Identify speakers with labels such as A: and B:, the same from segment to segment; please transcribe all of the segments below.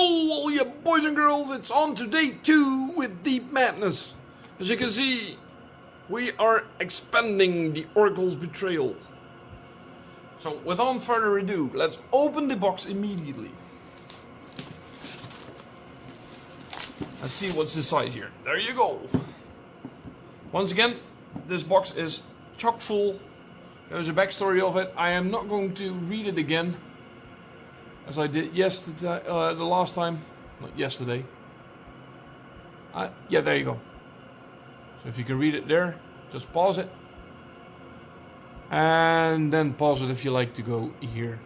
A: all you boys and girls, it's on to day 2 with Deep Madness. As you can see, we are expanding the Oracle's Betrayal. So without further ado, let's open the box immediately. Let's see what's inside here. There you go. Once again, this box is chock full. There's a backstory of it. I am not going to read it again, as I did yesterday, the last time. Not yesterday. Yeah, there you go. So if you can read it there, just pause it. And then pause it if you like to go here.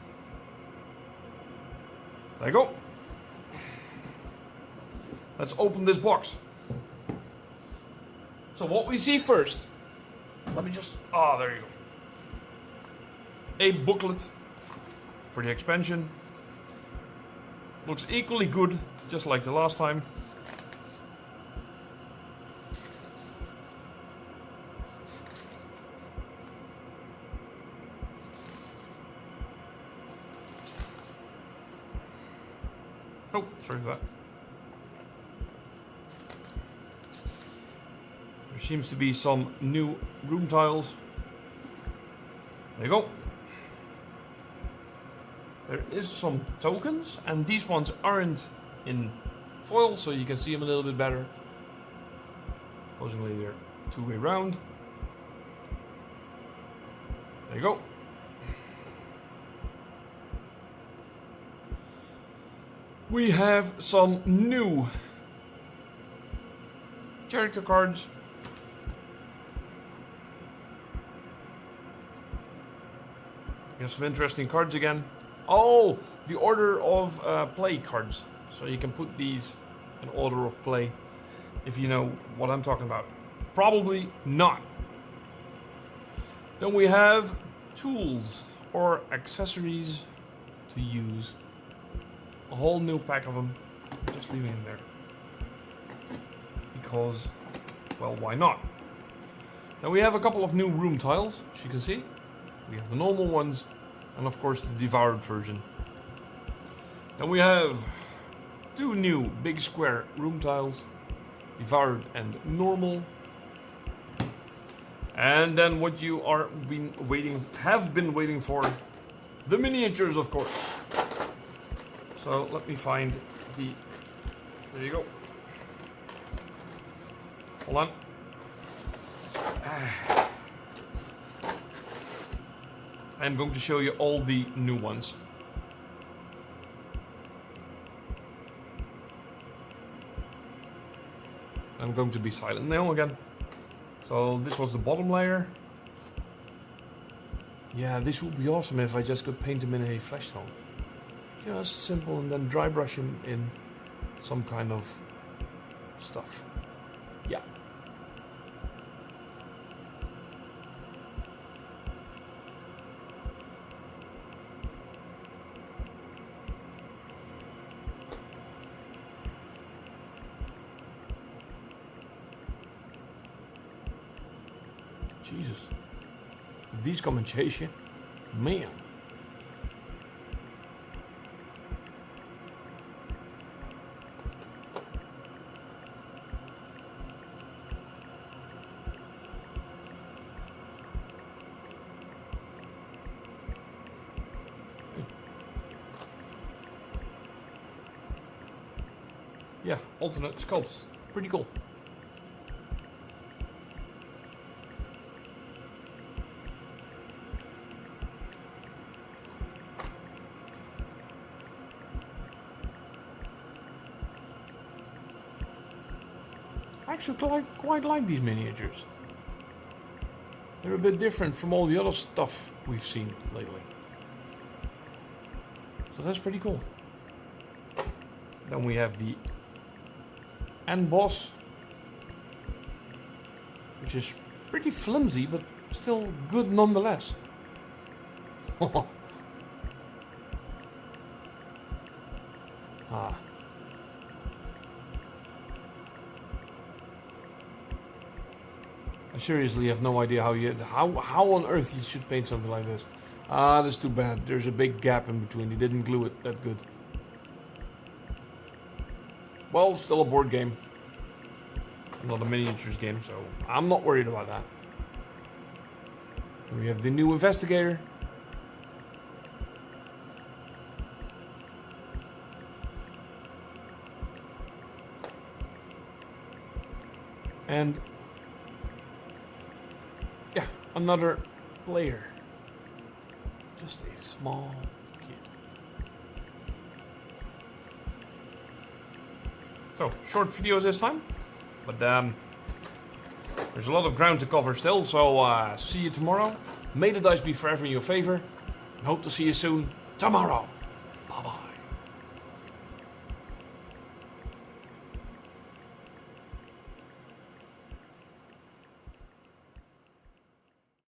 A: There you go. Let's open this box. So what we see first. Let me just... there you go. A booklet for the expansion. Looks equally good, just like the last time. Oh, sorry for that. There seems to be some new room tiles. There you go. There is some tokens, and these ones aren't in foil, so you can see them a little bit better. Supposedly they're two-way round. There you go. We have some new character cards. We have some interesting cards again. Oh, the order of play cards. So you can put these in order of play, if you know what I'm talking about. Probably not. Then we have tools or accessories to use. A whole new pack of them. Just leaving them there. Because, well, why not? Then we have a couple of new room tiles, as you can see. We have the normal ones. And of course the devoured version. Then we have two new big square room tiles. Devoured and normal. And then what you have been waiting for. The miniatures, of course. So let me find the... There you go. Hold on. I'm going to show you all the new ones. I'm going to be silent now again. So this was the bottom layer. Yeah, this would be awesome if I just could paint them in a flesh tone. Just simple, and then dry brush them in some kind of stuff. Yeah. Jesus. If these come and chase you, man. Yeah, alternate sculpts. Pretty cool. I actually quite like these miniatures. They're a bit different from all the other stuff we've seen lately. So that's pretty cool. Then we have the end boss, which is pretty flimsy, but still good nonetheless. I seriously have no idea how on earth you should paint something like this. That's too bad. There's a big gap in between. They didn't glue it that good. Well, still a board game. Not a miniatures game, so I'm not worried about that. We have the new investigator. And yeah, another player. Just a small kid. So, short videos this time. But there's a lot of ground to cover still, so see you tomorrow. May the dice be forever in your favor. And hope to see you soon tomorrow. Bye-bye.